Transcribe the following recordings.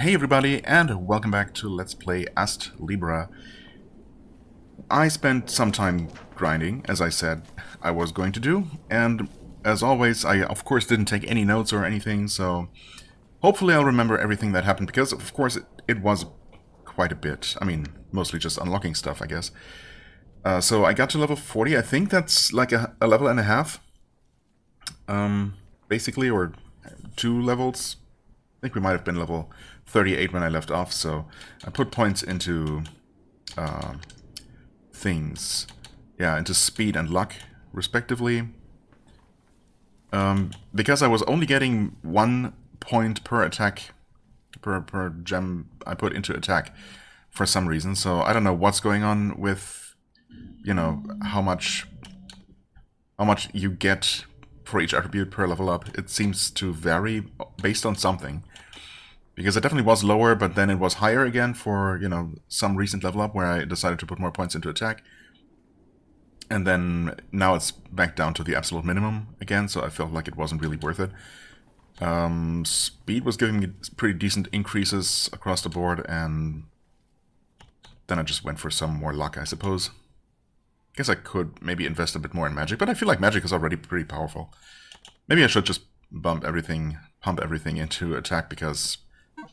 Hey everybody, and welcome back to Let's Play Astlibra. I spent some time grinding, as I said I was going to do, and as always, I of course didn't take any notes or anything, so hopefully I'll remember everything that happened, because of course it was quite a bit. I mean, mostly just unlocking stuff, I guess. So I got to level 40, I think that's like a level and a half, basically, or 2 levels. I think we might have been level 38 when I left off, so I put points into things. Yeah, into speed and luck, respectively. Because I was only getting 1 point per attack, per gem I put into attack for some reason, so I don't know what's going on with, you know, how much you get for each attribute per level up. It seems to vary based on something. Because it definitely was lower, but then it was higher again for, you know, some recent level up where I decided to put more points into attack. And then now it's back down to the absolute minimum again, so I felt like it wasn't really worth it. Speed was giving me pretty decent increases across the board, and then I just went for some more luck, I suppose. Guess I could maybe invest a bit more in magic, but I feel like magic is already pretty powerful. Maybe I should just pump everything into attack, because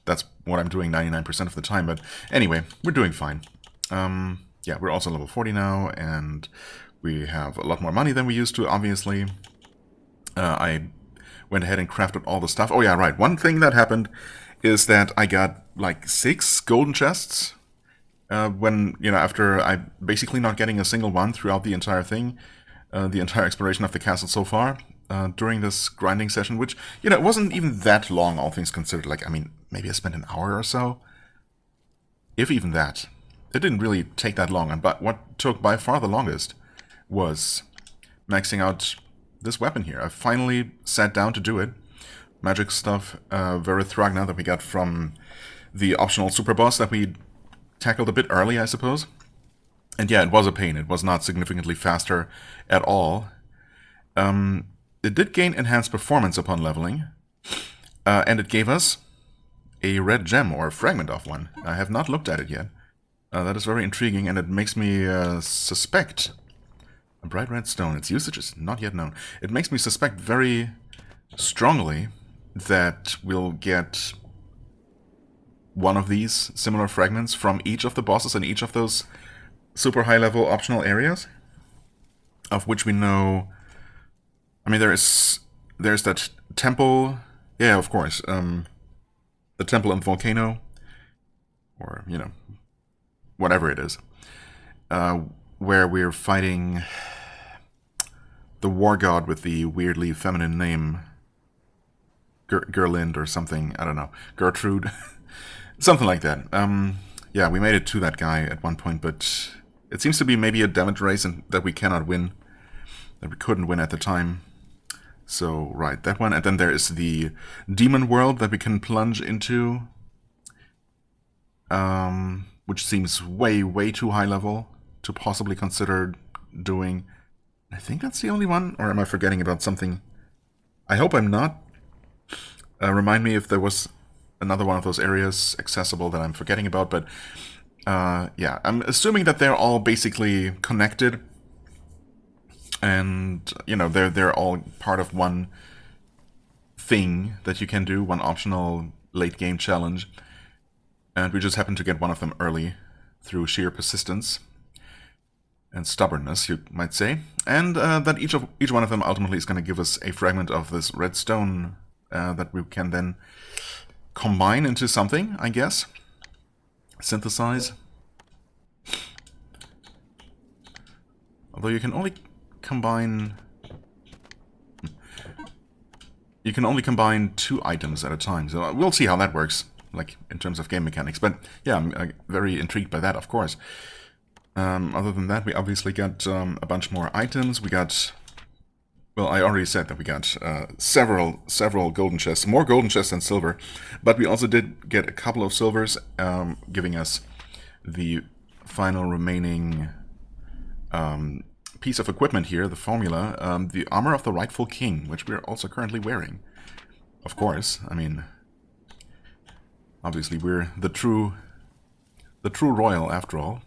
that's what I'm doing 99% of the time, but anyway, we're doing fine. Yeah, we're also level 40 now, and we have a lot more money than we used to, obviously. I went ahead and crafted all the stuff. Oh yeah, right, one thing that happened is that I got like 6 golden chests, when, you know, after I basically not getting a single one throughout the entire thing, the entire exploration of the castle so far. During this grinding session, which, you know, it wasn't even that long, all things considered. Like, I mean, maybe I spent an hour or so, if even that. It didn't really take that long, but what took by far the longest was maxing out this weapon here. I finally sat down to do it. Magic stuff, Verithragna, that we got from the optional super boss that we tackled a bit early, I suppose. And yeah, it was a pain. It was not significantly faster at all. It did gain enhanced performance upon leveling, and it gave us a red gem, or a fragment of one. I have not looked at it yet. That is very intriguing, and it makes me suspect... A bright red stone. Its usage is not yet known. It makes me suspect very strongly that we'll get one of these similar fragments from each of the bosses in each of those super high-level optional areas, of which we know... I mean, there's that temple, yeah, of course, the temple and volcano, or, you know, whatever it is, where we're fighting the war god with the weirdly feminine name, Gerlind or something, I don't know, Gertrude, something like that. Yeah, we made it to that guy at one point, but it seems to be maybe a damage race and that we cannot win, that we couldn't win at the time. So, right, that one. And then there is the demon world that we can plunge into, which seems way, way too high level to possibly consider doing. I think that's the only one, or am I forgetting about something? I hope I'm not. Remind me if there was another one of those areas accessible that I'm forgetting about, but yeah, I'm assuming that they're all basically connected. And, you know, they're all part of one thing that you can do, one optional late-game challenge. And we just happened to get one of them early through sheer persistence and stubbornness, you might say. And that each one of them ultimately is going to give us a fragment of this red stone that we can then combine into something, I guess. Synthesize. Although you can only combine 2 items at a time, so we'll see how that works, like in terms of game mechanics. But yeah, I'm very intrigued by that, of course. Other than that, we obviously got a bunch more items. We got, well, I already said that we got several golden chests, more golden chests than silver, but we also did get a couple of silvers, giving us the final remaining piece of equipment here, the formula, the armor of the rightful king, which we're also currently wearing. Of course, I mean, Obviously, we're the true royal after all.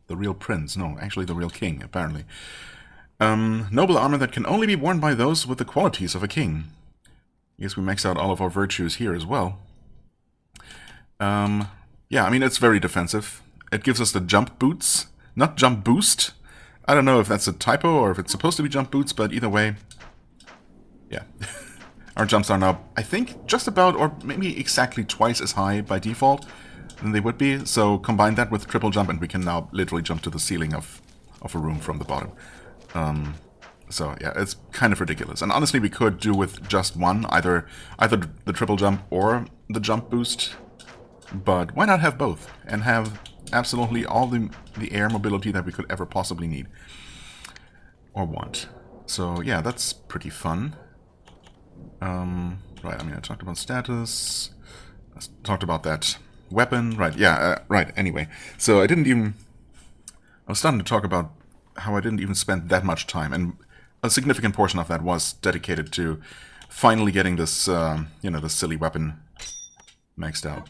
The real prince. No, actually the real king, apparently. Noble armor that can only be worn by those with the qualities of a king. I guess we max out all of our virtues here as well. Yeah, I mean, it's very defensive. It gives us the jump boots, not jump boost. I don't know if that's a typo or if it's supposed to be jump boots, but either way, yeah. Our jumps are now, I think, just about or maybe exactly twice as high by default than they would be. So combine that with triple jump and we can now literally jump to the ceiling of a room from the bottom. So yeah, it's kind of ridiculous. And honestly, we could do with just one, either the triple jump or the jump boost. But why not have both and have absolutely all the air mobility that we could ever possibly need or want? So yeah, that's pretty fun. Right, I mean, I talked about status. I talked about that weapon. Right, yeah, right, anyway. So I was starting to talk about how I didn't even spend that much time, and a significant portion of that was dedicated to finally getting this, this silly weapon maxed out.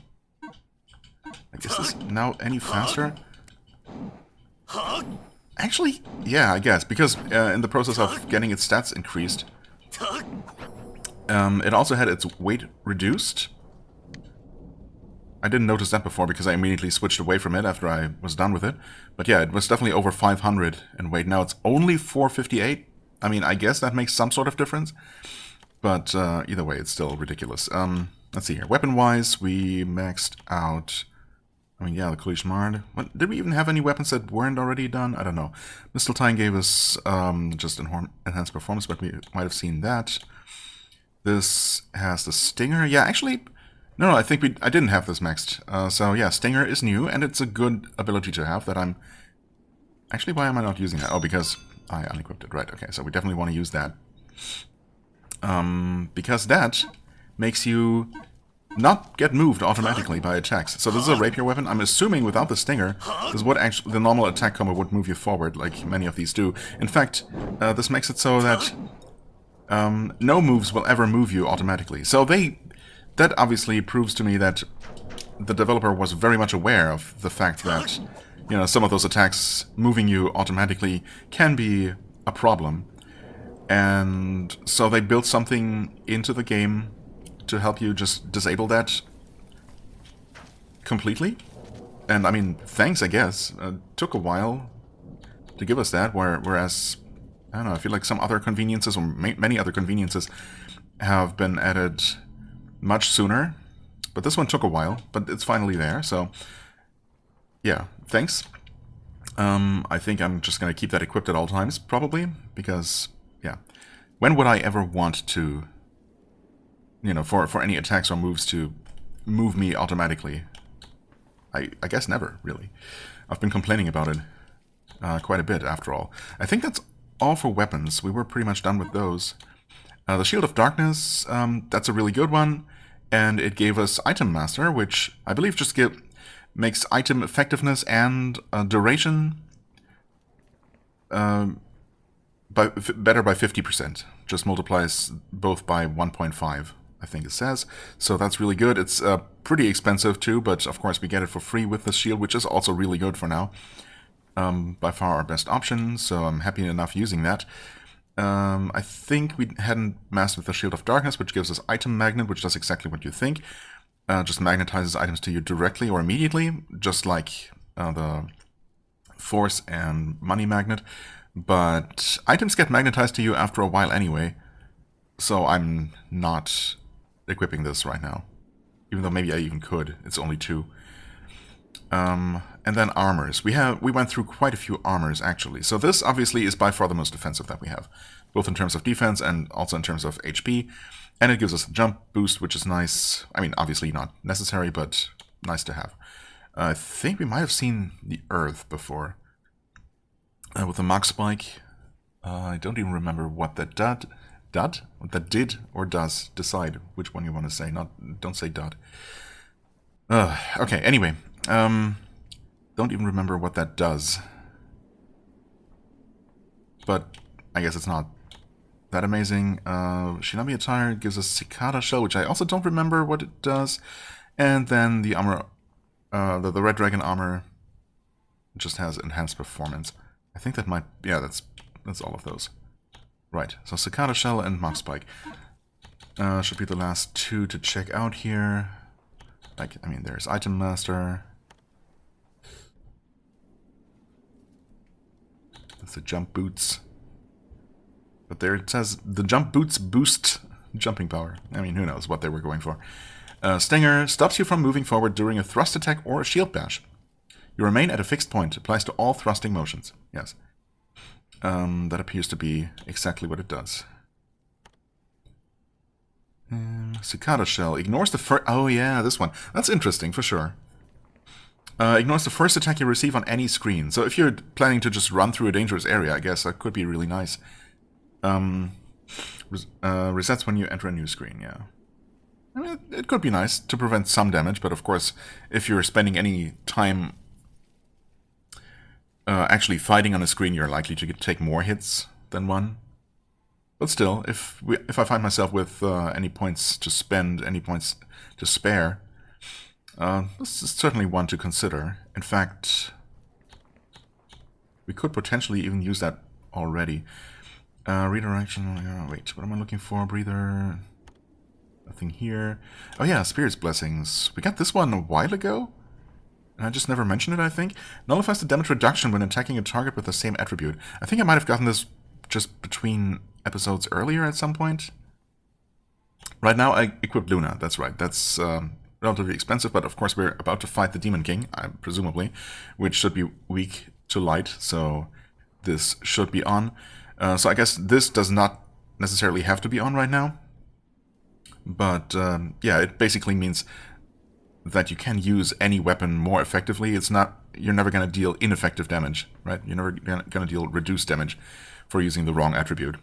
I guess this now any faster? Actually, yeah, I guess, because in the process of getting its stats increased, it also had its weight reduced. I didn't notice that before because I immediately switched away from it after I was done with it. But yeah, it was definitely over 500 in weight. Now it's only 458. I mean, I guess that makes some sort of difference. But either way, it's still ridiculous. Let's see here. Weapon-wise, we maxed out... I mean, yeah, the Kulishmard. Did we even have any weapons that weren't already done? I don't know. Mistletoe gave us just enhanced performance, but we might have seen that. This has the Stinger. Yeah, actually, no, I think I didn't have this maxed. So yeah, Stinger is new, and it's a good ability to have that I'm... Actually, why am I not using that? Oh, because I unequipped it. Right, okay, so we definitely want to use that. Because that makes you not get moved automatically by attacks. So this is a rapier weapon. I'm assuming without the Stinger, this is what actually the normal attack combo would move you forward, like many of these do. In fact, this makes it so that no moves will ever move you automatically. So that obviously proves to me that the developer was very much aware of the fact that, some of those attacks moving you automatically can be a problem. And so they built something into the game to help you just disable that completely. And I mean, thanks, I guess. Took a while to give us that, whereas, I don't know, I feel like some other conveniences, or many other conveniences, have been added much sooner. But this one took a while, but it's finally there, so yeah, thanks. I think I'm just going to keep that equipped at all times, probably, because, yeah. When would I ever want to, for any attacks or moves to move me automatically? I guess never, really. I've been complaining about it quite a bit, after all. I think that's all for weapons. We were pretty much done with those. The Shield of Darkness, that's a really good one, and it gave us Item Master, which I believe just makes item effectiveness and duration better by 50%. Just multiplies both by 1.5, I think it says. So that's really good. It's pretty expensive too, but of course we get it for free with the shield, which is also really good for now. By far our best option, so I'm happy enough using that. I think we hadn't mastered the Shield of Darkness, which gives us Item Magnet, which does exactly what you think. Just magnetizes items to you directly or immediately, just like the Force and Money Magnet. But items get magnetized to you after a while anyway, so I'm not equipping this right now. Even though maybe I even could. It's only 2. And then armors. We went through quite a few armors, actually. So this, obviously, is by far the most defensive that we have, both in terms of defense and also in terms of HP. And it gives us a jump boost, which is nice. I mean, obviously not necessary, but nice to have. I think we might have seen the Earth before. With the Mach Spike. I don't even remember what that what that did or does. Decide which one you want to say. Don't say dot. Okay, anyway. Don't even remember what that does. But I guess it's not that amazing. Shinobi Attire gives us Cicada Shell, which I also don't remember what it does. And then the armor, the Red Dragon armor just has enhanced performance. I think that might, yeah, that's all of those. Right, so Cicada Shell and Mark Spike. Should be the last two to check out here. Like, I mean, there's Item Master. That's the jump boots. But there it says the jump boots boost jumping power. I mean, who knows what they were going for. Stinger stops you from moving forward during a thrust attack or a shield bash. You remain at a fixed point. Applies to all thrusting motions. Yes. That appears to be exactly what it does. Cicada Shell ignores the first... Oh yeah, this one. That's interesting, for sure. Ignores the first attack you receive on any screen. So if you're planning to just run through a dangerous area, I guess that could be really nice. Resets when you enter a new screen, yeah. I mean, it could be nice to prevent some damage, but of course, if you're spending any time actually fighting on a screen, you're likely to take more hits than one. But still, if I find myself with any points to spend, any points to spare, this is certainly one to consider. In fact, we could potentially even use that already. Redirection, wait, what am I looking for? Breather, nothing here. Oh yeah, Spirit's Blessings. We got this one a while ago, and I just never mentioned it, I think. Nullifies the damage reduction when attacking a target with the same attribute. I think I might have gotten this just between episodes earlier at some point. Right now I equipped Luna, that's right. That's relatively expensive, but of course we're about to fight the Demon King, presumably, which should be weak to light, so this should be on. So I guess this does not necessarily have to be on right now. But yeah, it basically means that you can use any weapon more effectively. It's not, you're never going to deal ineffective damage, right? You're never going to deal reduced damage for using the wrong attribute.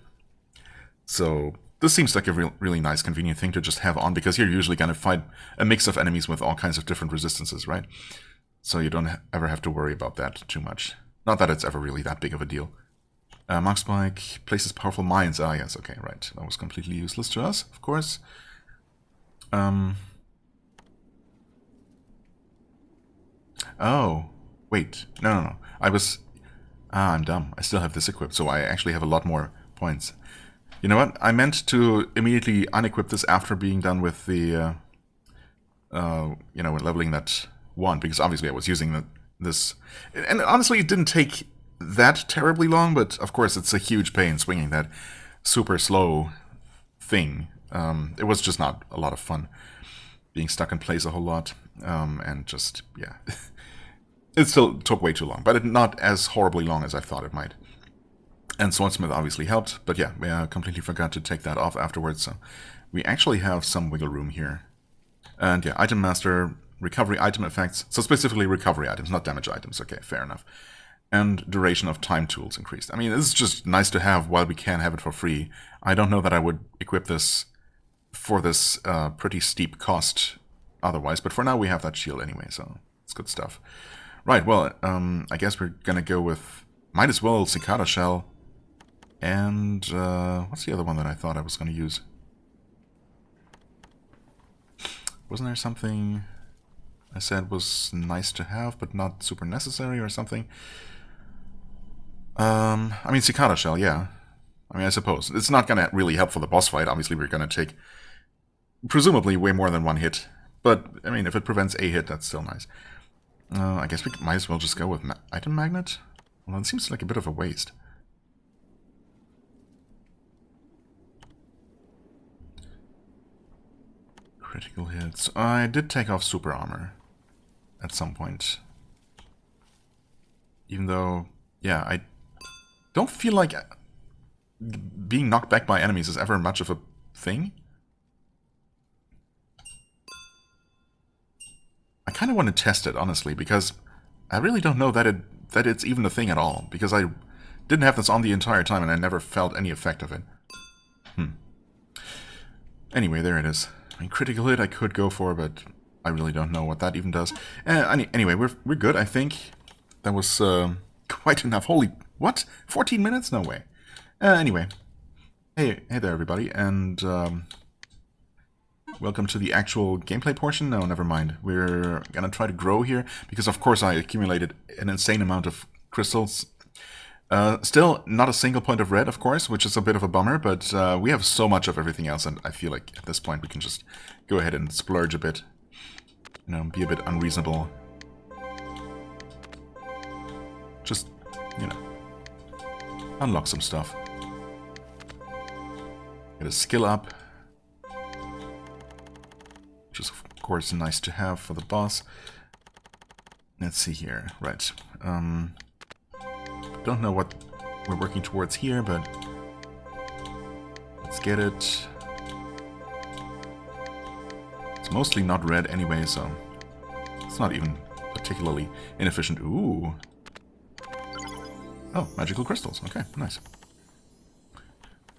So this seems like a really nice, convenient thing to just have on, because you're usually going to fight a mix of enemies with all kinds of different resistances, right? So you don't ever have to worry about that too much. Not that it's ever really that big of a deal. Mark Spike places powerful mines. Ah, yes, okay, right. That was completely useless to us, of course. Oh, wait. No. I'm dumb. I still have this equipped, so I actually have a lot more points. You know what? I meant to immediately unequip this after being done with the, leveling that one, because obviously I was using this. And honestly, it didn't take that terribly long, but of course it's a huge pain swinging that super slow thing. It was just not a lot of fun being stuck in place a whole lot, and just, yeah. It still took way too long, but not as horribly long as I thought it might. And Swordsmith obviously helped, but yeah, we completely forgot to take that off afterwards, so we actually have some wiggle room here. And yeah, Item Master, recovery item effects, so specifically recovery items, not damage items, okay, fair enough. And duration of time tools increased. I mean, this is just nice to have while we can have it for free. I don't know that I would equip this for this pretty steep cost otherwise, but for now we have that shield anyway, so it's good stuff. Right, well, I guess we're gonna go with, might as well, Cicada Shell, and what's the other one that I thought I was gonna use? Wasn't there something I said was nice to have, but not super necessary or something? I mean, Cicada Shell, yeah. I mean, I suppose. It's not gonna really help for the boss fight. Obviously, we're gonna take, presumably, way more than one hit. But, I mean, if it prevents a hit, that's still nice. I guess we might as well just go with Item Magnet. Well, it seems like a bit of a waste. Critical hits. I did take off Super Armor at some point. Even though, yeah, I don't feel like being knocked back by enemies is ever much of a thing. I kind of want to test it, honestly, because I really don't know that it's even a thing at all, because I didn't have this on the entire time and I never felt any effect of it. Anyway, there it is. I mean, critical hit I could go for, but I really don't know what that even does. Anyway, we're good, I think. That was quite enough. Holy, what? 14 minutes? No way. Anyway. Hey there, everybody, and welcome to the actual gameplay portion. No, never mind. We're gonna try to grow here, because of course I accumulated an insane amount of crystals. Still not a single point of red, of course, which is a bit of a bummer, but we have so much of everything else, and I feel like at this point we can just go ahead and splurge a bit. You know, be a bit unreasonable. Just, you know, unlock some stuff. Get a skill up. Which is, of course, nice to have for the boss. Let's see here. Right. Don't know what we're working towards here, but let's get it. It's mostly not red anyway, so it's not even particularly inefficient. Ooh. Oh, magical crystals. Okay, nice.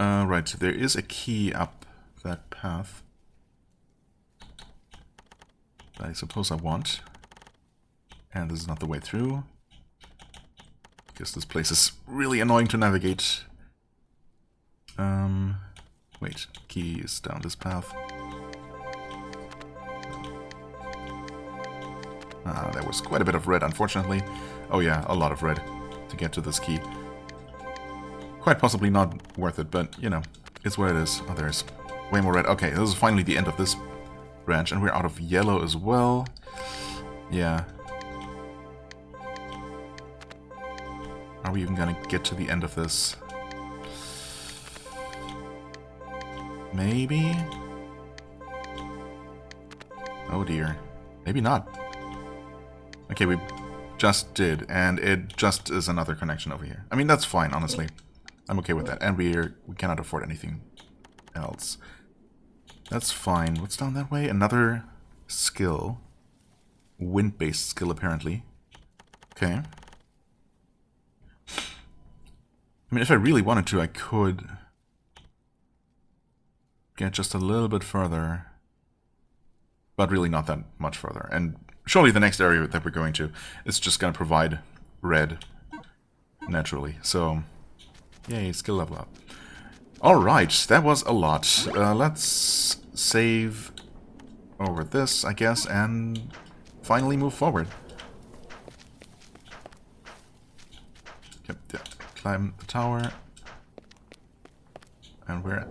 Right, there is a key up that path. I suppose I want. And this is not the way through. Guess this place is really annoying to navigate. Wait, key is down this path. Ah, there was quite a bit of red, unfortunately. Oh yeah, a lot of red to get to this key. Quite possibly not worth it, but, you know, it's what it is. Oh, there's way more red. Okay, this is finally the end of this branch, and we're out of yellow as well. Yeah. Are we even gonna get to the end of this? Maybe? Oh dear. Maybe not. Okay, we just did, and it just is another connection over here. I mean, that's fine, honestly. I'm okay with that. And we cannot afford anything else. That's fine. What's down that way? Another skill. Wind-based skill, apparently. Okay. I mean, if I really wanted to, I could get just a little bit further. But really not that much further. And surely the next area that we're going to is just going to provide red naturally. So, yay, skill level up. Alright, that was a lot. Let's save over this, I guess, and finally move forward. Yep, yeah. Climb the tower. And we're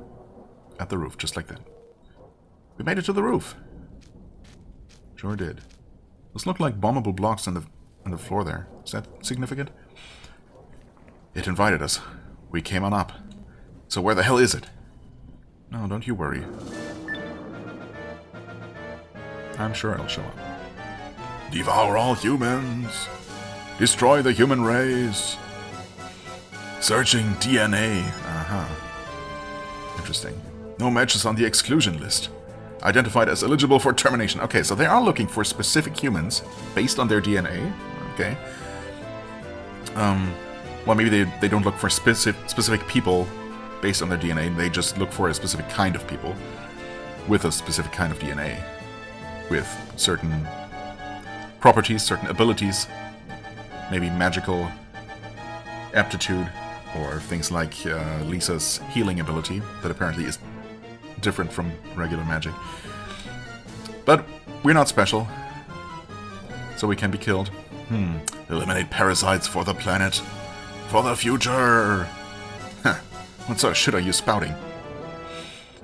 at the roof, just like that. We made it to the roof. Sure did. Those look like bombable blocks on the floor there. Is that significant? It invited us. We came on up. So where the hell is it? No, don't you worry. I'm sure it'll show up. Devour all humans. Destroy the human race. Searching DNA. Uh-huh. Interesting. No matches on the exclusion list. Identified as eligible for termination. Okay, so they are looking for specific humans based on their DNA. Okay. Well, maybe they don't look for specific people based on their DNA. They just look for a specific kind of people with a specific kind of DNA. With certain properties, certain abilities. Maybe magical aptitude. Or things like Lisa's healing ability, that apparently is different from regular magic. But we're not special, so we can be killed. Eliminate parasites for the planet. For the future! Huh. What sort of shit are you spouting?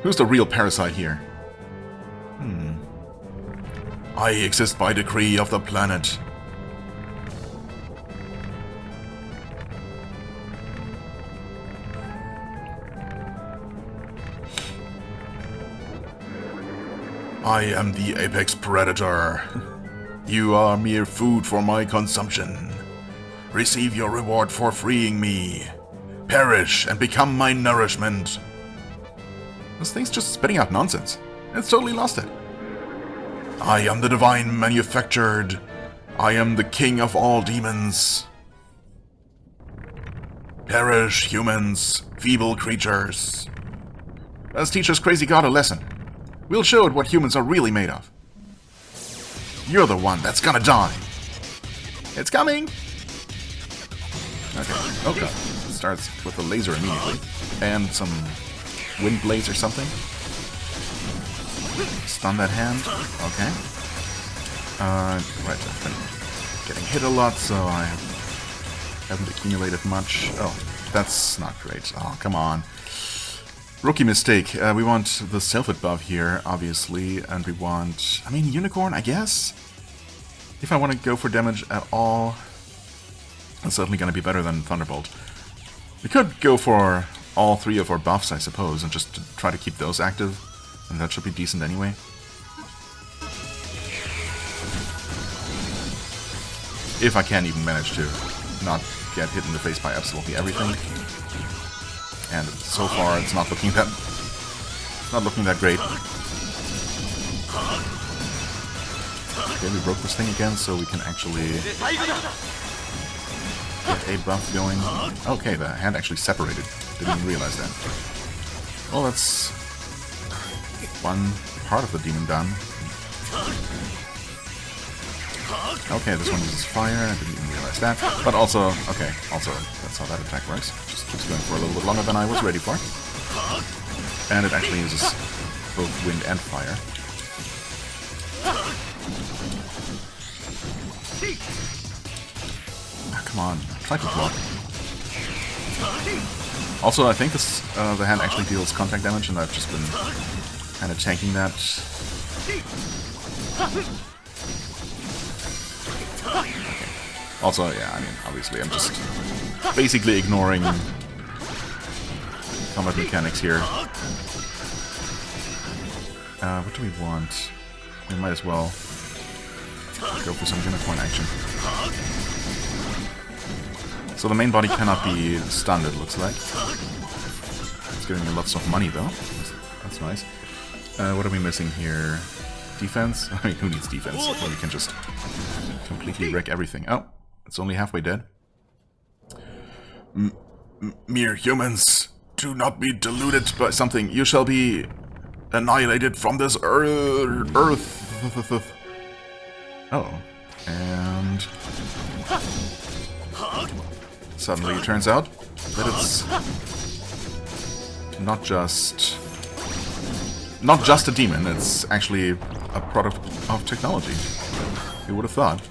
Who's the real parasite here? I exist by decree of the planet. I am the apex predator. You are mere food for my consumption. Receive your reward for freeing me. Perish and become my nourishment. This thing's just spitting out nonsense. It's totally lost it. I am the divine manufactured. I am the king of all demons. Perish, humans, feeble creatures. Let's teach this crazy god a lesson. We'll show it what humans are really made of. You're the one that's gonna die. It's coming! Okay. Okay. It starts with a laser immediately. And some wind blades or something. Stun that hand. Okay. Right, I've been getting hit a lot, so I haven't accumulated much. Oh, that's not great. Oh, come on. Rookie mistake. We want the self-hit buff here, obviously, and we want... I mean, Unicorn, I guess? If I want to go for damage at all, it's certainly going to be better than Thunderbolt. We could go for all three of our buffs, I suppose, and just to try to keep those active, and that should be decent anyway. If I can even manage to not get hit in the face by absolutely everything. And so far, it's not looking that great. Okay, we broke this thing again, so we can actually get a buff going. Okay, the hand actually separated. Didn't even realize that. Well, that's one part of the demon done. Okay, this one uses fire. I didn't even realize that. But also, okay, also that's how that attack works. Just keeps going for a little bit longer than I was ready for. And it actually uses both wind and fire. Ah, come on, try to block. Also, I think this the hand actually deals contact damage, and I've just been kind of tanking that. Also, yeah, I mean, obviously I'm just basically ignoring combat mechanics here. What do we want? We might as well go for some unicorn action. So the main body cannot be stunned, it looks like. It's giving me lots of money, though. That's nice. What are we missing here? Defense? I mean, who needs defense? Well, we can just completely wreck everything. Oh, it's only halfway dead. Mere humans, do not be deluded by something. You shall be annihilated from this earth. Oh, and suddenly it turns out that it's not just a demon, it's actually a product of technology. Who would have thought?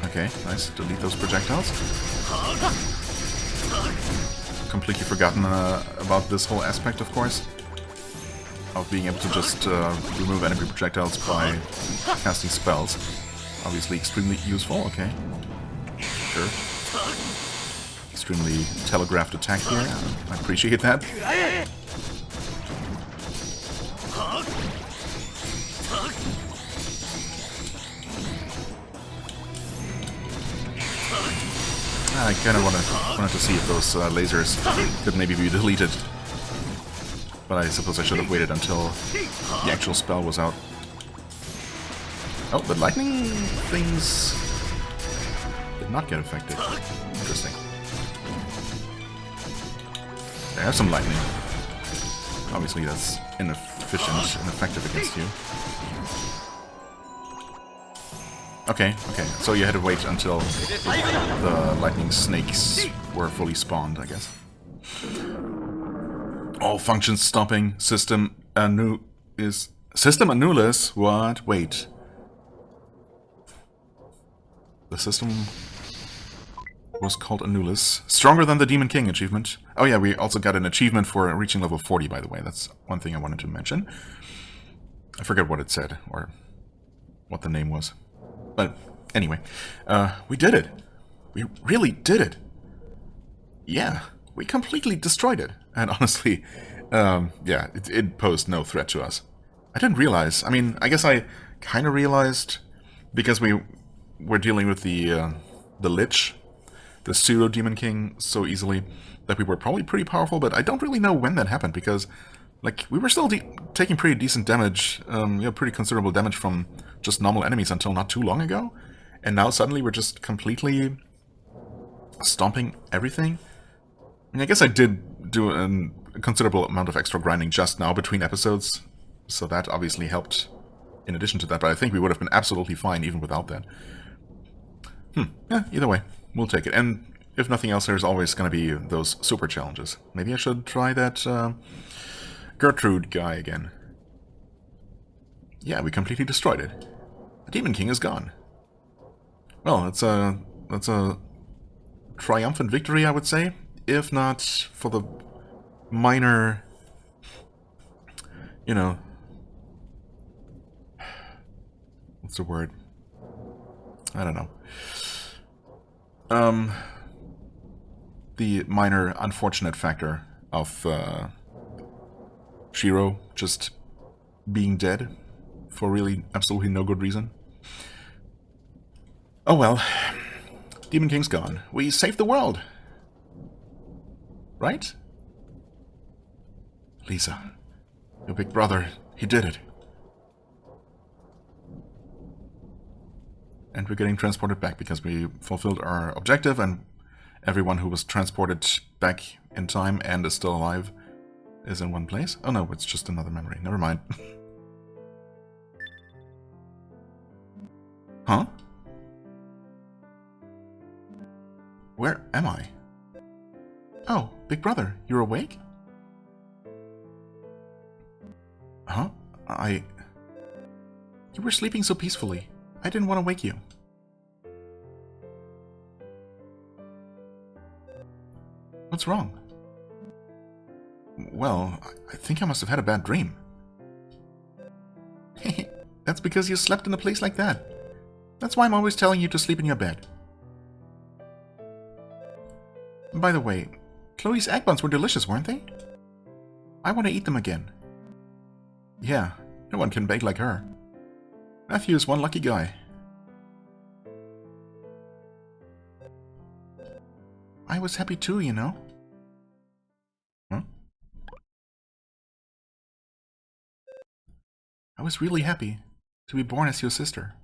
Okay, nice. Delete those projectiles. Completely forgotten about this whole aspect, of course, of being able to just remove enemy projectiles by casting spells. Obviously extremely useful, okay. Sure. Extremely telegraphed attack here. I appreciate that. I kind of wanted to see if those lasers could maybe be deleted. But I suppose I should have waited until the actual spell was out. Oh, the lightning things did not get affected. Interesting. They have some lightning. Obviously that's inefficient, ineffective against you. Okay, so you had to wait until the lightning snakes were fully spawned, I guess. All functions stopping. System Annulus? What? Wait. The system was called Annulus. Stronger than the Demon King achievement. Oh yeah, we also got an achievement for reaching level 40, by the way. That's one thing I wanted to mention. I forget what it said, or what the name was. But anyway, we did it. We really did it. Yeah, we completely destroyed it. And honestly, yeah, it posed no threat to us. I didn't realize. I mean, I guess I kind of realized because we were dealing with the Lich, the pseudo Demon King, so easily that we were probably pretty powerful. But I don't really know when that happened because, like, we were still taking pretty decent damage, pretty considerable damage from just normal enemies until not too long ago, and now suddenly we're just completely stomping everything. I mean, I guess I did do a considerable amount of extra grinding just now between episodes, so that obviously helped in addition to that, but I think we would have been absolutely fine even without that. Yeah, either way, we'll take it. And if nothing else, there's always going to be those super challenges. Maybe I should try that Gertrude guy again. Yeah, we completely destroyed it. The Demon King is gone. Well, that's a triumphant victory, I would say. If not for the minor, you know, what's the word? I don't know. The minor unfortunate factor of Shiro just being dead for really absolutely no good reason. Oh well, Demon King's gone. We saved the world. Right? Lisa, your big brother, he did it. And we're getting transported back because we fulfilled our objective, and everyone who was transported back in time and is still alive is in one place. Oh no, it's just another memory. Never mind. Huh? Where am I? Oh, big brother, you're awake? Huh? You were sleeping so peacefully. I didn't want to wake you. What's wrong? Well, I think I must have had a bad dream. That's because you slept in a place like that. That's why I'm always telling you to sleep in your bed. By the way, Chloe's egg buns were delicious, weren't they? I want to eat them again. Yeah, no one can bake like her. Matthew is one lucky guy. I was happy too, you know. Huh? I was really happy to be born as your sister.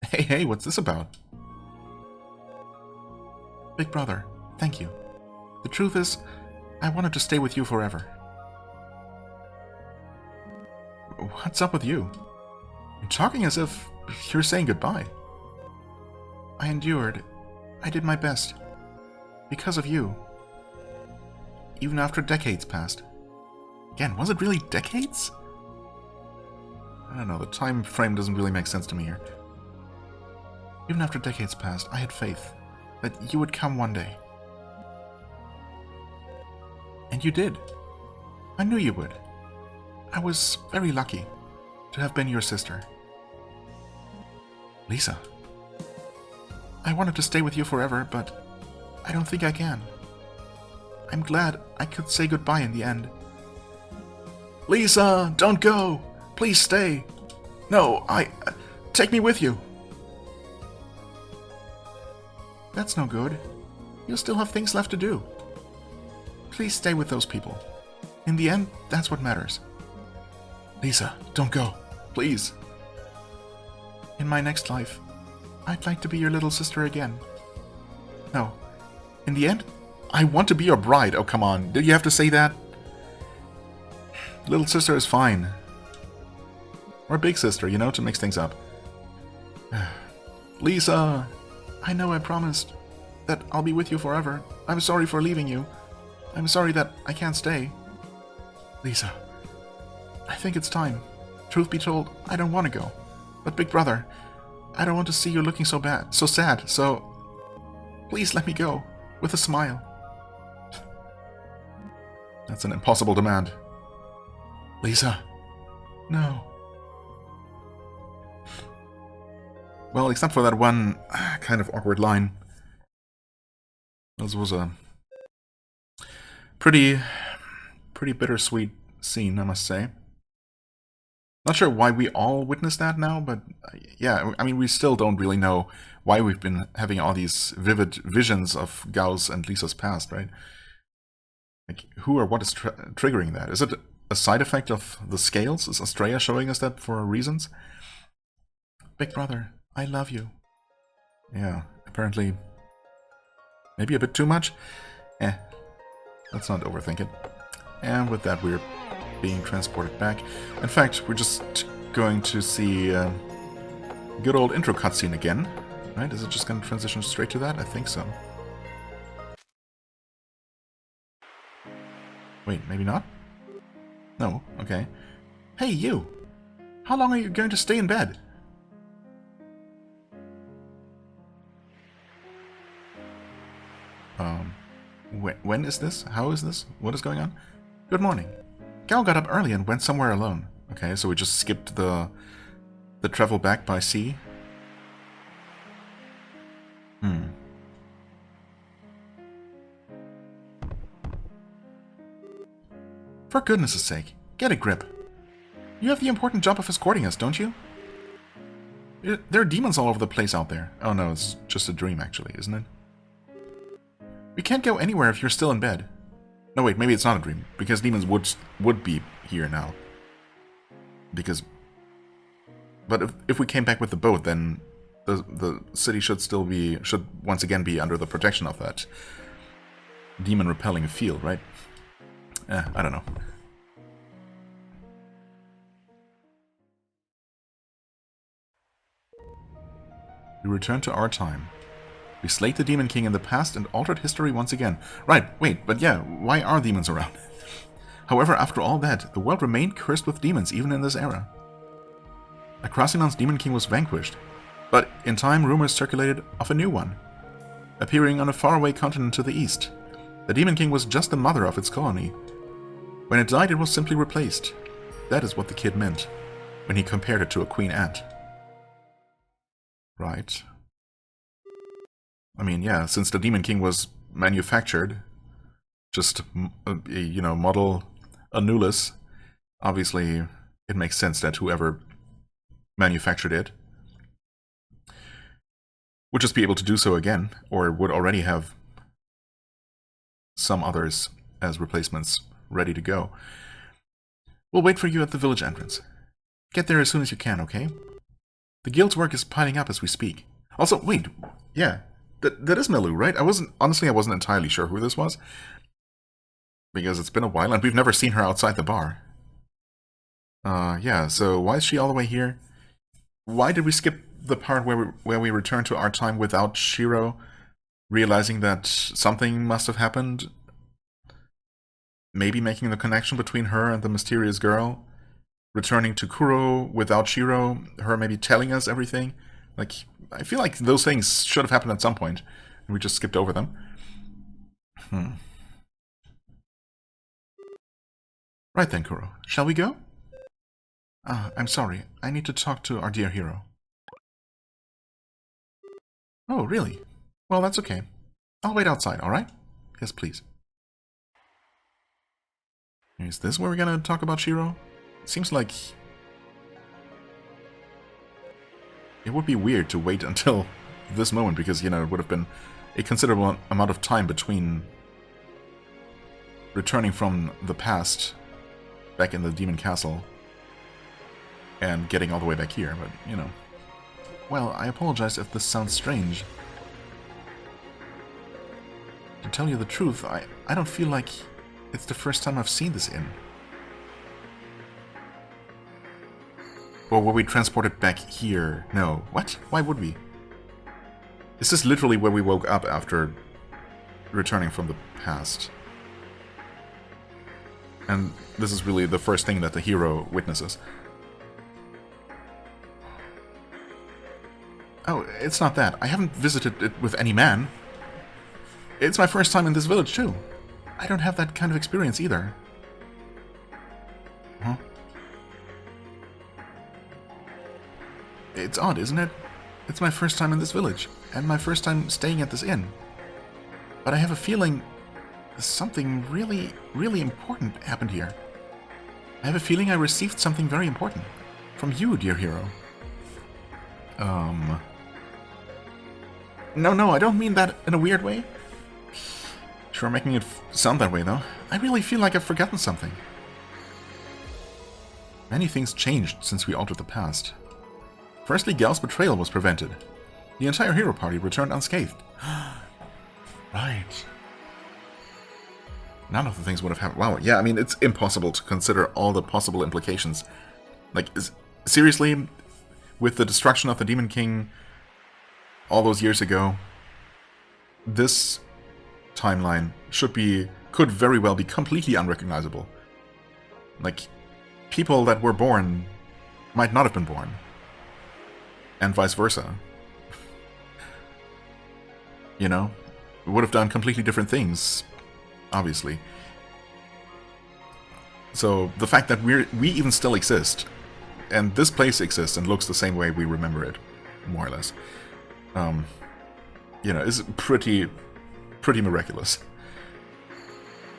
Hey, what's this about? Big brother, thank you. The truth is, I wanted to stay with you forever. What's up with you? You're talking as if you're saying goodbye. I endured. I did my best. Because of you. Even after decades passed. Again, was it really decades? I don't know, the time frame doesn't really make sense to me here. Even after decades passed, I had faith that you would come one day. And you did. I knew you would. I was very lucky to have been your sister. Lisa. I wanted to stay with you forever, but I don't think I can. I'm glad I could say goodbye in the end. Lisa, don't go! Please stay! No, take me with you! That's no good. You'll still have things left to do. Please stay with those people. In the end, that's what matters. Lisa, don't go. Please. In my next life, I'd like to be your little sister again. No. In the end, I want to be your bride. Oh, come on. Did you have to say that? Little sister is fine. Or big sister, you know, to mix things up. Lisa! I know I promised that I'll be with you forever. I'm sorry for leaving you. I'm sorry that I can't stay. Lisa, I think it's time. Truth be told, I don't want to go. But big brother, I don't want to see you looking so sad, so please let me go, with a smile. That's an impossible demand. Lisa, no. Well, except for that one kind of awkward line. This was a pretty bittersweet scene, I must say. Not sure why we all witnessed that now, but yeah, I mean, we still don't really know why we've been having all these vivid visions of Gao's and Lisa's past, right? Like, who or what is triggering that? Is it a side effect of the scales? Is Estrella showing us that for reasons? Big brother, I love you. Yeah, apparently maybe a bit too much. Let's not overthink it. And with that, we're being transported back. In fact, we're just going to see good old intro cutscene again. Right? Is it just going to transition straight to that? I think so. Wait, maybe not? No, okay. Hey, you! How long are you going to stay in bed? When is this? How is this? What is going on? Good morning. Gal got up early and went somewhere alone. Okay, so we just skipped the travel back by sea. For goodness' sake, get a grip. You have the important job of escorting us, don't you? There are demons all over the place out there. Oh no, it's just a dream actually, isn't it? We can't go anywhere if you're still in bed. No wait, maybe it's not a dream, because demons would be here now. But if we came back with the boat, then the city should once again be under the protection of that demon repelling field, right? I don't know. We return to our time. We slayed the Demon King in the past and altered history once again. Right, wait, but yeah, why are demons around? However, after all that, the world remained cursed with demons even in this era. Akrasinon's Demon King was vanquished, but in time rumors circulated of a new one, appearing on a faraway continent to the east. The Demon King was just the mother of its colony. When it died, it was simply replaced. That is what the kid meant when he compared it to a queen ant. Right. I mean, yeah, since the Demon King was manufactured, just, you know, model Anulus, obviously it makes sense that whoever manufactured it would just be able to do so again, or would already have some others as replacements ready to go. We'll wait for you at the village entrance. Get there as soon as you can, okay? The guild's work is piling up as we speak. Also, wait, yeah, that is Milu, right? Honestly, I wasn't entirely sure who this was, because it's been a while and we've never seen her outside the bar. Yeah, so why is she all the way here? Why did we skip the part where we return to our time without Shiro realizing that something must have happened? Maybe making the connection between her and the mysterious girl? Returning to Kuro without Shiro? Her maybe telling us everything? Like, I feel like those things should have happened at some point, and we just skipped over them. Right then, Kuro. Shall we go? I'm sorry. I need to talk to our dear hero. Oh, really? Well, that's okay. I'll wait outside, alright? Yes, please. Is this where we're gonna talk about Shiro? It seems like it would be weird to wait until this moment, because, you know, it would have been a considerable amount of time between returning from the past back in the Demon Castle and getting all the way back here, but, you know. Well, I apologize if this sounds strange. To tell you the truth, I don't feel like it's the first time I've seen this inn. Or were we transported back here? No. What? Why would we? This is literally where we woke up after returning from the past. And this is really the first thing that the hero witnesses. Oh, it's not that. I haven't visited it with any man. It's my first time in this village, too. I don't have that kind of experience either. Huh? It's odd, isn't it? It's my first time in this village, and my first time staying at this inn. But I have a feeling something really, really important happened here. I have a feeling I received something very important. From you, dear hero. No, I don't mean that in a weird way. Sure, making it sound that way, though. I really feel like I've forgotten something. Many things changed since we altered the past. Firstly, Gal's betrayal was prevented. The entire hero party returned unscathed. Right. None of the things would have happened. Wow, yeah, I mean, it's impossible to consider all the possible implications. Like, seriously, with the destruction of the Demon King all those years ago, this timeline should be could very well be completely unrecognizable. Like, people that were born might not have been born. And vice versa. You know? We would have done completely different things, obviously. So, the fact that we even still exist, and this place exists and looks the same way we remember it, more or less, you know, is pretty miraculous.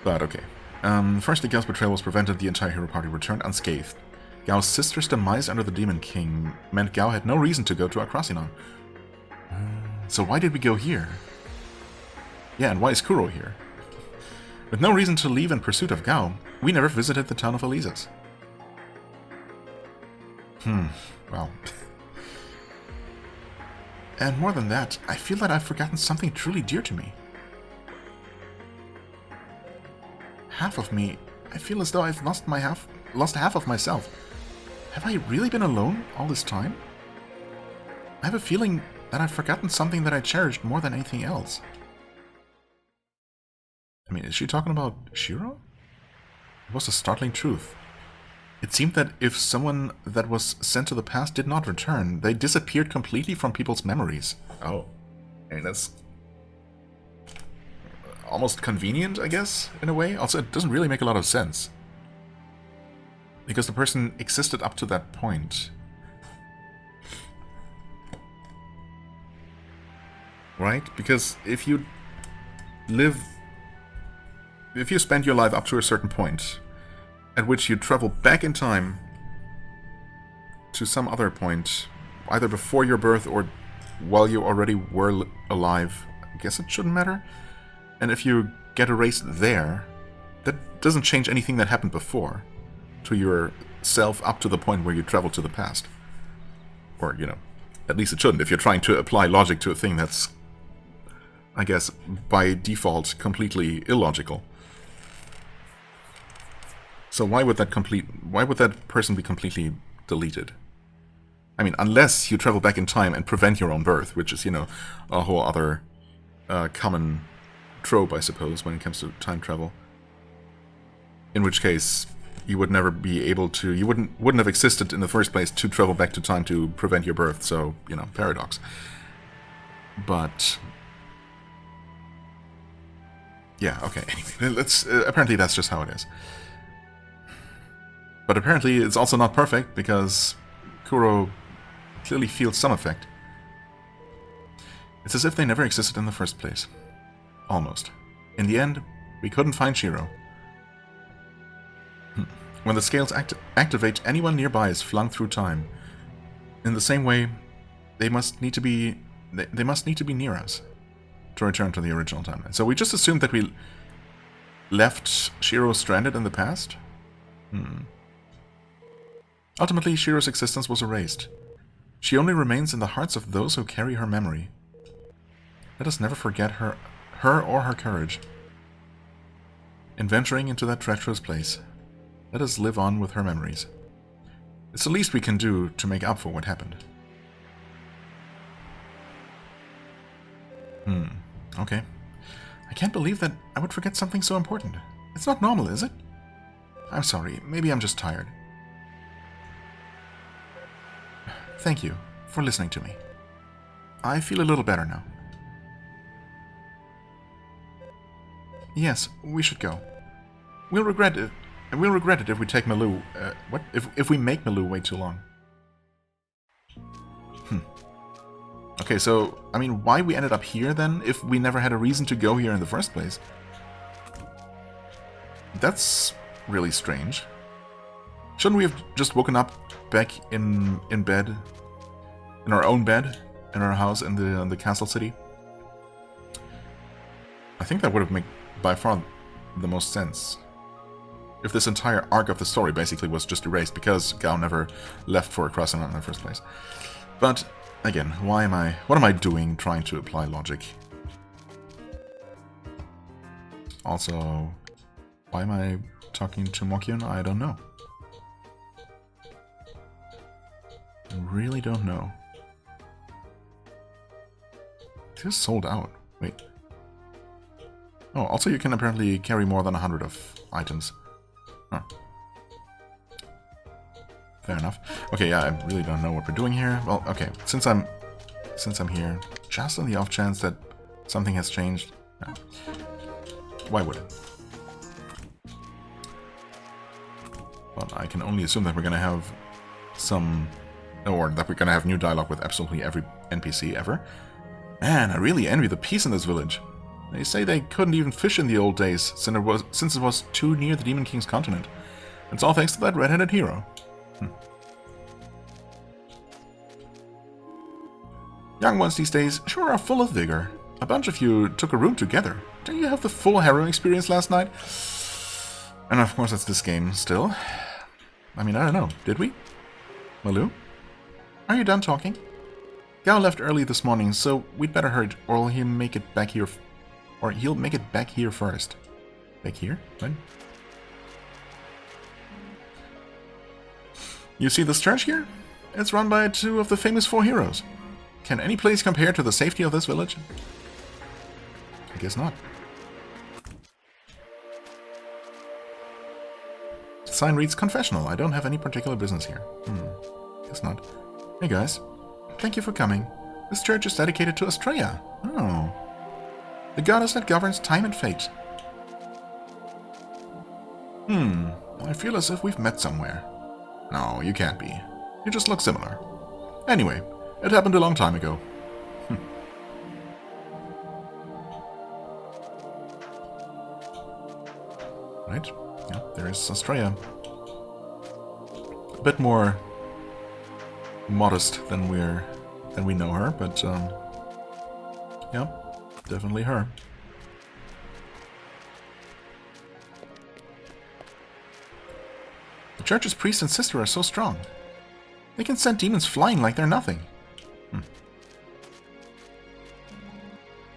But okay. Firstly, Gao's betrayal was prevented. The entire hero party returned unscathed. Gao's sister's demise under the Demon King meant Gao had no reason to go to Akrasinon. So why did we go here? Yeah, and why is Kuro here? With no reason to leave in pursuit of Gao, we never visited the town of Alizas. Well. And more than that, I feel that I've forgotten something truly dear to me. Half of me, I feel as though I've lost half of myself. Have I really been alone all this time? I have a feeling that I've forgotten something that I cherished more than anything else. I mean, is she talking about Shiro? It was a startling truth. It seemed that if someone that was sent to the past did not return, they disappeared completely from people's memories. Oh. I mean, that's almost convenient, I guess, in a way. Also, it doesn't really make a lot of sense. Because the person existed up to that point. Right? Because if you spend your life up to a certain point, at which you travel back in time to some other point, either before your birth or while you already were alive, I guess it shouldn't matter. And if you get erased there, that doesn't change anything that happened before to yourself up to the point where you travel to the past. Or, you know, at least it shouldn't if you're trying to apply logic to a thing that's, I guess, by default, completely illogical. So why would that person be completely deleted? I mean, unless you travel back in time and prevent your own birth, which is, you know, a whole other common trope, I suppose, when it comes to time travel. In which case, you would never be able to, you wouldn't have existed in the first place to travel back to time to prevent your birth, so, you know, paradox. But yeah, okay, anyway, let's, apparently that's just how it is. But apparently it's also not perfect, because Kuro clearly feels some effect. It's as if they never existed in the first place. Almost. In the end, we couldn't find Shiro. When the scales activate, anyone nearby is flung through time. In the same way, they must need to be near us to return to the original timeline. So we just assumed that we left Shiro stranded in the past? Ultimately, Shiro's existence was erased. She only remains in the hearts of those who carry her memory. Let us never forget her or her courage. In venturing into that treacherous place, let us live on with her memories. It's the least we can do to make up for what happened. Okay. I can't believe that I would forget something so important. It's not normal, is it? I'm sorry, maybe I'm just tired. Thank you for listening to me. I feel a little better now. Yes, we should go. We'll regret it if we take Malou. If we make Malou wait too long. Okay, so I mean, why we ended up here then? If we never had a reason to go here in the first place? That's really strange. Shouldn't we have just woken up back in bed, in our own bed, in our house in the castle city? I think that would have made by far the most sense. If this entire arc of the story basically was just erased because Gao never left for Akrasinon in the first place. But again, what am I doing trying to apply logic? Also, why am I talking to Mokyun? I don't know. I really don't know. It is sold out. Wait. Oh, also you can apparently carry more than 100 of items. Huh. Fair enough. Okay, yeah, I really don't know what we're doing here. Well, okay, since I'm here, just on the off chance that something has changed, no. Why would it? But I can only assume that we're gonna have some, or that we're gonna have new dialogue with absolutely every NPC ever. Man, I really envy the peace in this village. They say they couldn't even fish in the old days, since it was too near the Demon King's continent. It's all thanks to that red-headed hero. Young ones these days sure are full of vigor. A bunch of you took a room together. Didn't you have the full harrowing experience last night? And of course it's this game, still. I mean, I don't know. Did we? Malou? Are you done talking? Gao left early this morning, so we'd better hurry, or he'll make it back here... Or he'll make it back here first. Back here? What? You see this church here? It's run by two of the famous four heroes. Can any place compare to the safety of this village? I guess not. The sign reads confessional. I don't have any particular business here. Guess not. Hey guys. Thank you for coming. This church is dedicated to Estrella. Oh. The goddess that governs time and fate. I feel as if we've met somewhere. No, you can't be. You just look similar. Anyway, it happened a long time ago. Right? Yeah, there is Estrella. A bit more modest than we know her, but yeah, definitely her. The church's priest and sister are so strong. They can send demons flying like they're nothing.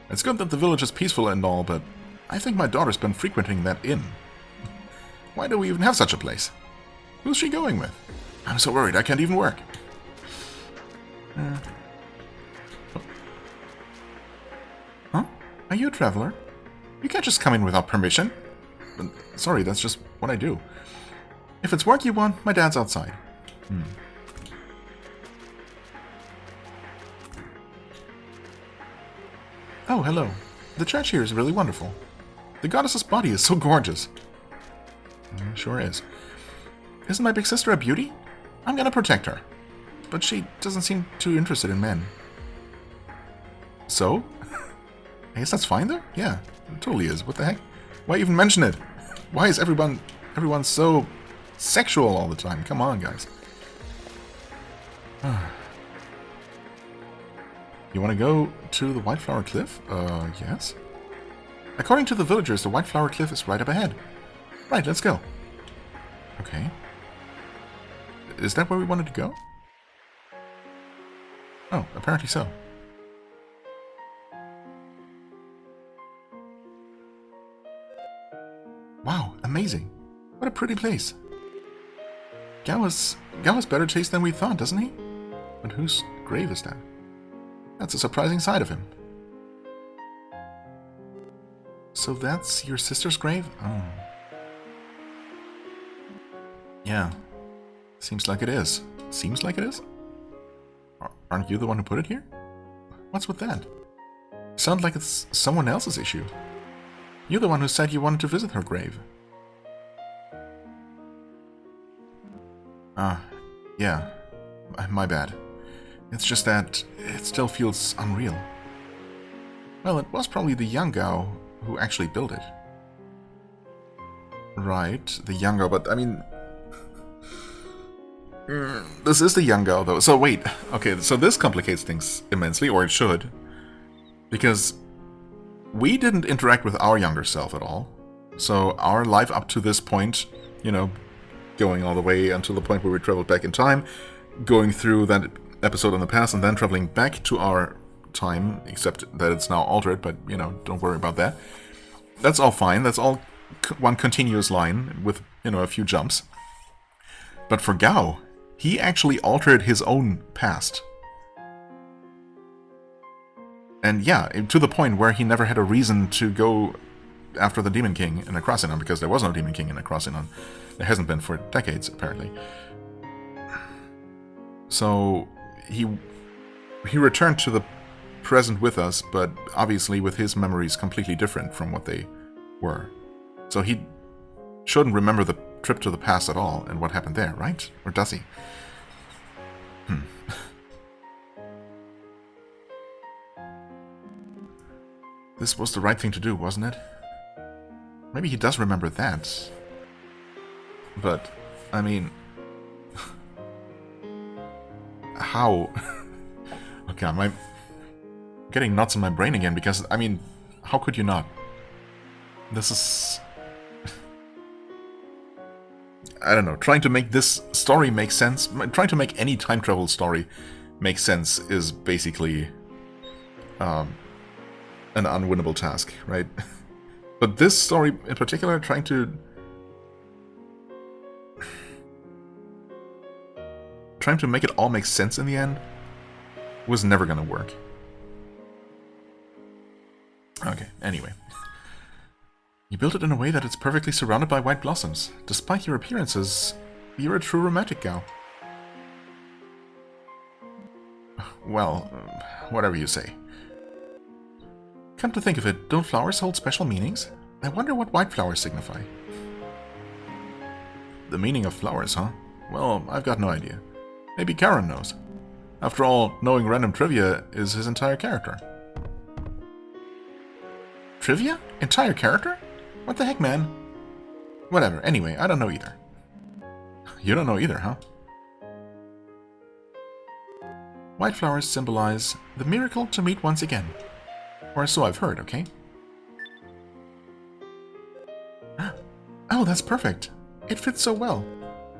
It's good that the village is peaceful and all, but I think my daughter's been frequenting that inn. Why do we even have such a place? Who's she going with? I'm so worried I can't even work. Huh? Are you a traveler? You can't just come in without permission. Sorry, that's just what I do. If it's work you want, my dad's outside. Oh, hello. The church here is really wonderful. The goddess's body is so gorgeous. Sure is. Isn't my big sister a beauty? I'm gonna protect her. But she doesn't seem too interested in men. So? I guess that's fine though? Yeah, it totally is. What the heck? Why even mention it? Why is everyone so sexual all the time? Come on, guys. You want to go to the White Flower Cliff? Yes. According to the villagers, the White Flower Cliff is right up ahead. Right, let's go. Okay. Is that where we wanted to go? Oh, apparently so. Wow, amazing. What a pretty place. Gao has better taste than we thought, doesn't he? But whose grave is that? That's a surprising side of him. So that's your sister's grave? Oh. Yeah. Seems like it is. Seems like it is? Aren't you the one who put it here? What's with that? Sounds like it's someone else's issue. You're the one who said you wanted to visit her grave. Yeah. My bad. It's just that it still feels unreal. Well, it was probably the young Gao who actually built it. Right, the young Gao, but I mean... this is the young Gao, though. So wait, okay, so this complicates things immensely, or it should. Because we didn't interact with our younger self at all. So our life up to this point, you know, going all the way until the point where we traveled back in time, going through that episode in the past, and then traveling back to our time, except that it's now altered, but, you know, don't worry about that. That's all fine. That's all one continuous line with, you know, a few jumps. But for Gao, he actually altered his own past. And yeah, to the point where he never had a reason to go after the Demon King in Acrosinon, because there was no Demon King in Acrosinon. There hasn't been for decades, apparently. So he returned to the present with us, but obviously with his memories completely different from what they were. So he shouldn't remember the trip to the past at all and what happened there, right? Or does he? This was the right thing to do, wasn't it? Maybe he does remember that. But, I mean... how? Okay, I'm getting nuts in my brain again, because, I mean, how could you not? This is... I don't know, trying to make this story make sense, trying to make any time travel story make sense is basically an unwinnable task, right? But this story in particular, trying to make it all make sense in the end was never gonna work. Okay, anyway. You built it in a way that it's perfectly surrounded by white blossoms. Despite your appearances, you're a true romantic gal. Well, whatever you say. Come to think of it, don't flowers hold special meanings? I wonder what white flowers signify. The meaning of flowers, huh? Well, I've got no idea. Maybe Karen knows. After all, knowing random trivia is his entire character. Trivia? Entire character? What the heck, man? Whatever, anyway, I don't know either. You don't know either, huh? White flowers symbolize the miracle to meet once again. Or so I've heard, okay? Oh, that's perfect. It fits so well.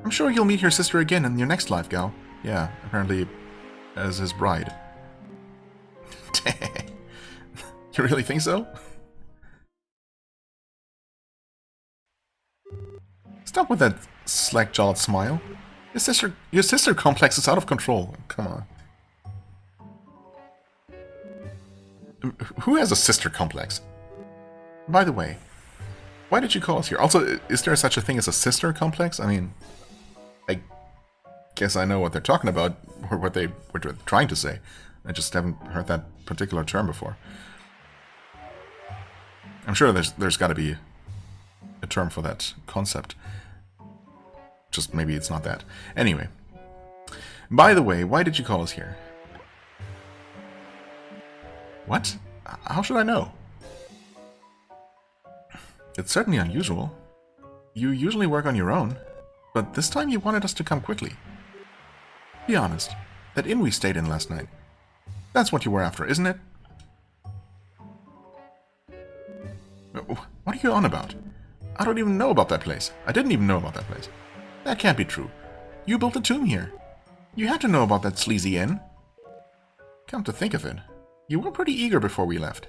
I'm sure you'll meet your sister again in your next life, gal. Yeah, apparently as his bride. You really think so? Stop with that slack-jawed smile. Your sister complex is out of control. Come on. Who has a sister complex? By the way, why did you call us here? Also, is there such a thing as a sister complex? I mean, I guess I know what they're talking about, or what they were trying to say. I just haven't heard that particular term before. I'm sure there's got to be a term for that concept. Just maybe it's not that. Anyway. By the way, why did you call us here? What? How should I know? It's certainly unusual. You usually work on your own, but this time you wanted us to come quickly. Be honest, that inn we stayed in last night. That's what you were after, isn't it? What are you on about? I don't even know about that place. I didn't even know about that place. That can't be true. You built a tomb here. You had to know about that sleazy inn. Come to think of it, you were pretty eager before we left.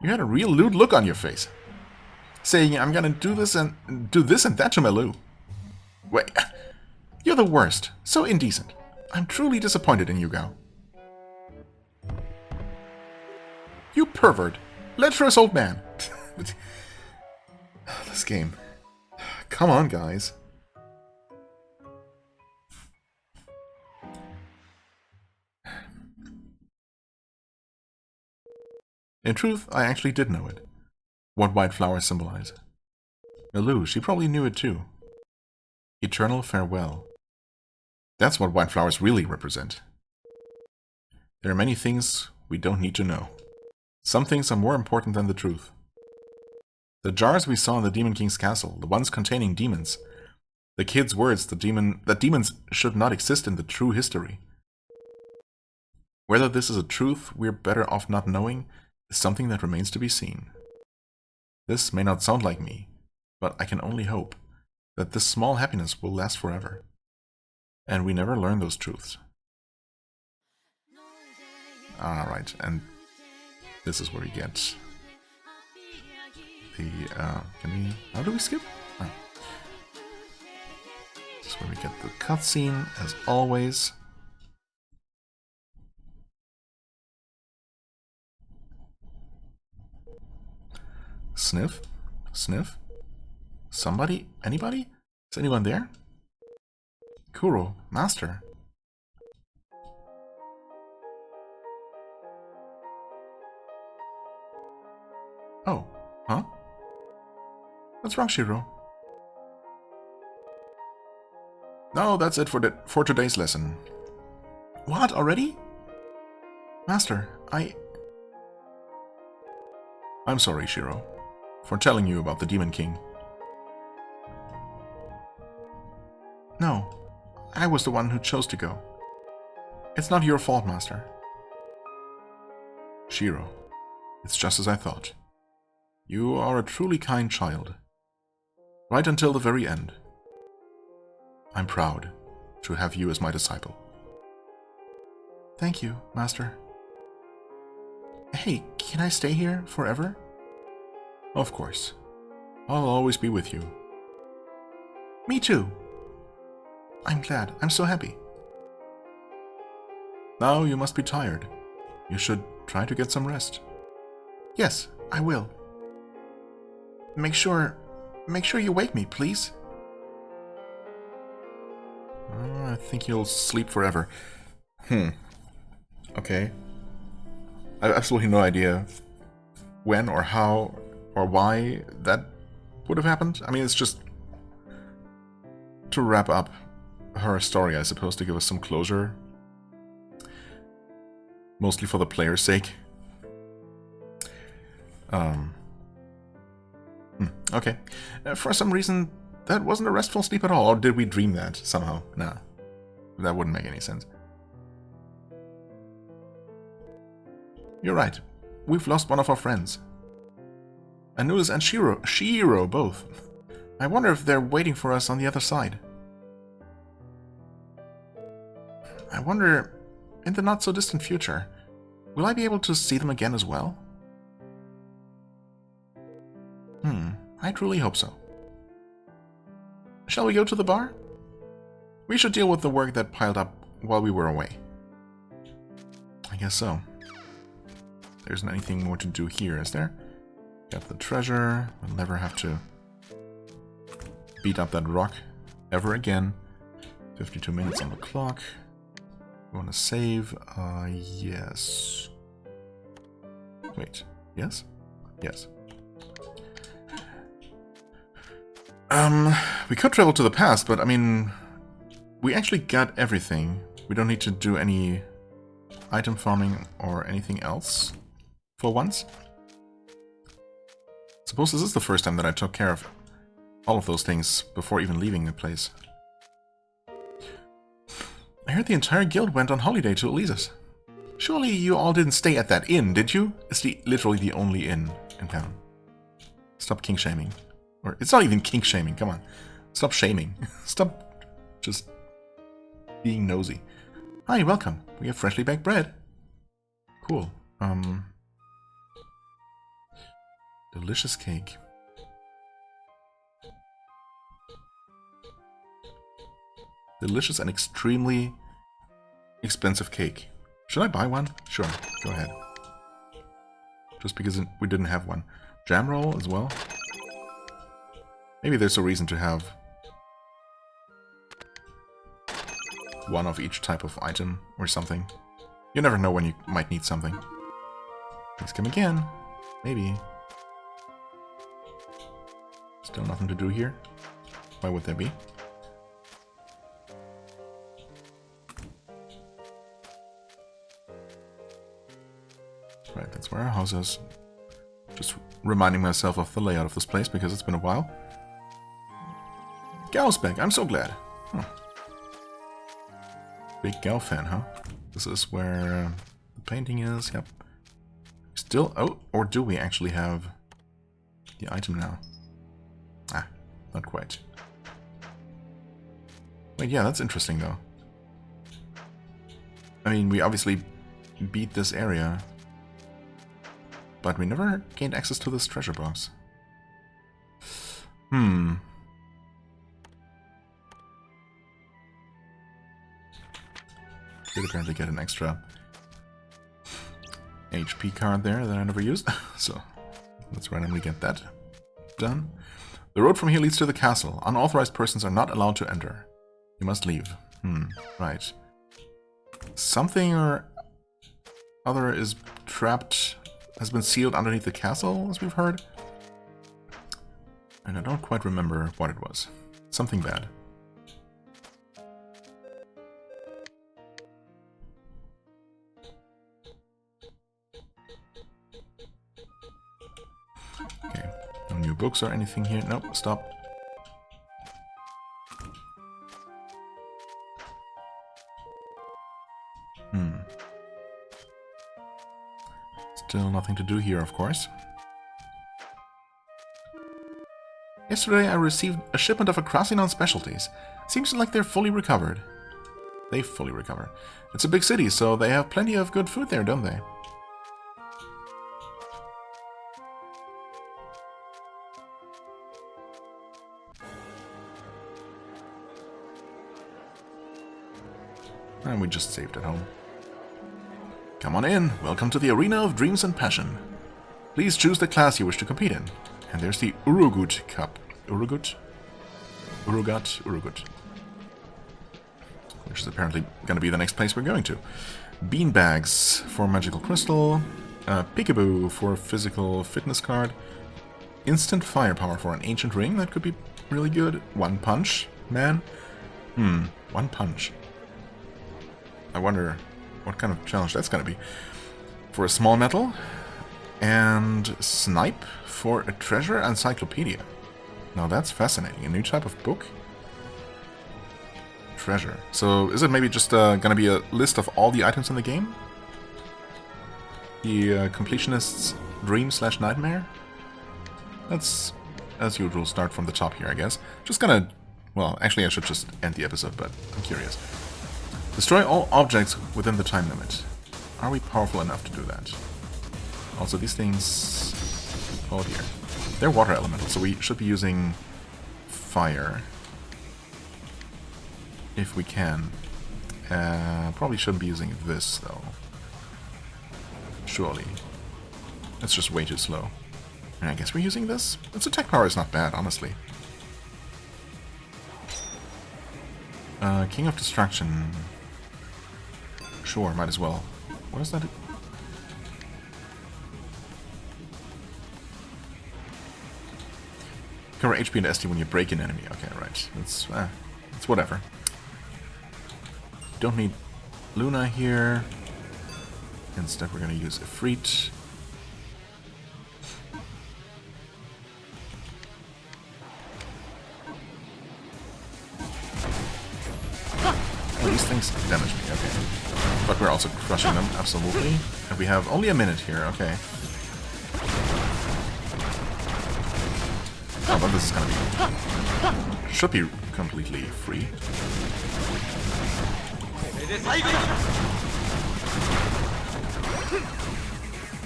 You had a real lewd look on your face, saying, I'm gonna do this and that to Malou. Wait, you're the worst. So indecent. I'm truly disappointed in you, gal. You pervert. Lecherous old man. This game. Come on, guys. In truth, I actually did know it. What white flowers symbolize. Malou, she probably knew it too. Eternal farewell. That's what white flowers really represent. There are many things we don't need to know. Some things are more important than the truth. The jars we saw in the Demon King's castle, the ones containing demons. The kid's words that demons should not exist in the true history. Whether this is a truth we're better off not knowing is something that remains to be seen. This may not sound like me, but I can only hope that this small happiness will last forever. And we never learn those truths. Alright, and this is where we get the, how do we skip? Oh. This is where we get the cutscene, as always. Sniff? Sniff? Somebody? Anybody? Is anyone there? Kuro, Master. Oh, huh? What's wrong, Shiro? No, that's it for today's lesson. What, already? Master, I'm sorry, Shiro, for telling you about the Demon King. No, I was the one who chose to go. It's not your fault, Master. Shiro, it's just as I thought. You are a truly kind child. Right until the very end. I'm proud to have you as my disciple. Thank you, Master. Hey, can I stay here forever? Of course. I'll always be with you. Me too. I'm glad. I'm so happy. Now you must be tired. You should try to get some rest. Yes, I will. Make sure you wake me, please. I think you'll sleep forever. Okay. I have absolutely no idea when or how or why that would have happened. I mean, it's just to wrap up her story, I suppose, to give us some closure. Mostly for the player's sake. Okay. For some reason, that wasn't a restful sleep at all. Or did we dream that somehow? Nah. That wouldn't make any sense. You're right. We've lost one of our friends. Anubis and Shiro both. I wonder if they're waiting for us on the other side. I wonder, in the not-so-distant future, will I be able to see them again as well? I truly hope so. Shall we go to the bar? We should deal with the work that piled up while we were away. I guess so. There isn't anything more to do here, is there? Got the treasure. We'll never have to beat up that rock ever again. 52 minutes on the clock. We want to save? Yes. Wait. Yes? Yes. We could travel to the past, but I mean, we actually got everything. We don't need to do any item farming or anything else for once. Suppose this is the first time that I took care of all of those things before even leaving the place. I heard the entire guild went on holiday to Elisa's. Surely you all didn't stay at that inn, did you? It's literally the only inn in town. Stop king shaming. Or it's not even kink shaming, come on. Stop shaming. Stop just being nosy. Hi, welcome. We have freshly baked bread. Cool. Delicious cake. Delicious and extremely expensive cake. Should I buy one? Sure, go ahead. Just because we didn't have one. Jam roll as well. Maybe there's a reason to have one of each type of item or something. You never know when you might need something. Please come again. Maybe. Still nothing to do here. Why would there be? Right, that's where our house is. Just reminding myself of the layout of this place because it's been a while. Gal's back, I'm so glad. Huh. Big Gal fan, huh? This is where the painting is, yep. Still, oh, or do we actually have the item now? Ah, not quite. Wait, yeah, that's interesting though. I mean, we obviously beat this area, but we never gained access to this treasure box. Did apparently get an extra HP card there that I never used, so let's randomly get that done. The road from here leads to the castle. Unauthorized persons are not allowed to enter. You must leave. Right. Something or other is trapped, has been sealed underneath the castle, as we've heard. And I don't quite remember what it was. Something bad. Okay, no new books or anything here. Nope, stop. Still nothing to do here, of course. Yesterday I received a shipment of Akrasinon specialties. Seems like they're fully recovered. They fully recover. It's a big city, so they have plenty of good food there, don't they? And we just saved at home. Come on in. Welcome to the Arena of Dreams and Passion. Please choose the class you wish to compete in. And there's the Urugut Cup. Urugut? Urugut. Which is apparently going to be the next place we're going to. Beanbags for Magical Crystal. Peekaboo for Physical Fitness Card. Instant Firepower for an Ancient Ring. That could be really good. One Punch, man. One Punch. I wonder what kind of challenge that's going to be. For a Small Metal. And Snipe for a Treasure Encyclopedia. Now that's fascinating. A new type of book? Treasure. So is it maybe just going to be a list of all the items in the game? The completionist's dream/nightmare? Let's, as usual, start from the top here, I guess. Just gonna... Well, actually I should just end the episode, but I'm curious. Destroy all objects within the time limit. Are we powerful enough to do that? Also, these things... Oh dear. They're water elemental, so we should be using fire. If we can. Probably shouldn't be using this, though. Surely. That's just way too slow. And I guess we're using this? Its attack power is not bad, honestly. King of Destruction. Sure, might as well. What is that? Recover HP and SD when you break an enemy. Okay, right. It's whatever. Don't need Luna here. Instead, we're going to use Ifrit. Oh, these things damage me, okay. But we're also crushing them, absolutely. And we have only a minute here, okay. Oh, but this is gonna be... Should be completely free.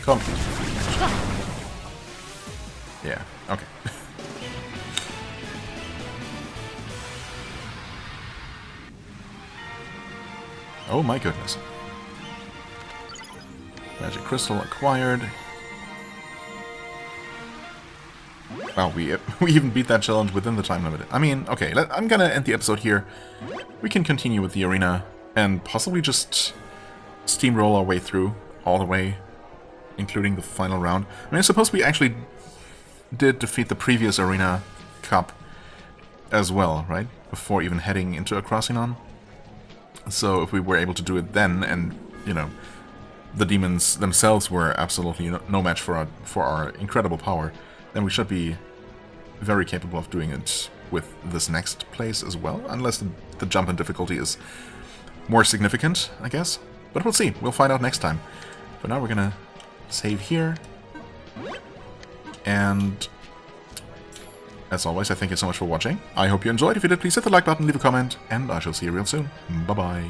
Completely free, actually. Yeah, okay. Oh my goodness. Magic Crystal acquired. Wow, we even beat that challenge within the time limit. I mean, okay, I'm gonna end the episode here. We can continue with the arena and possibly just steamroll our way through all the way, including the final round. I mean, I suppose we actually did defeat the previous arena cup as well, right? Before even heading into Akrasinon. So if we were able to do it then, and, you know, the demons themselves were absolutely no match for our incredible power, then we should be very capable of doing it with this next place as well, unless the jump in difficulty is more significant, I guess. But we'll see. We'll find out next time. For now, we're gonna save here. And as always, I thank you so much for watching. I hope you enjoyed. If you did, please hit the like button, leave a comment, and I shall see you real soon. Bye-bye.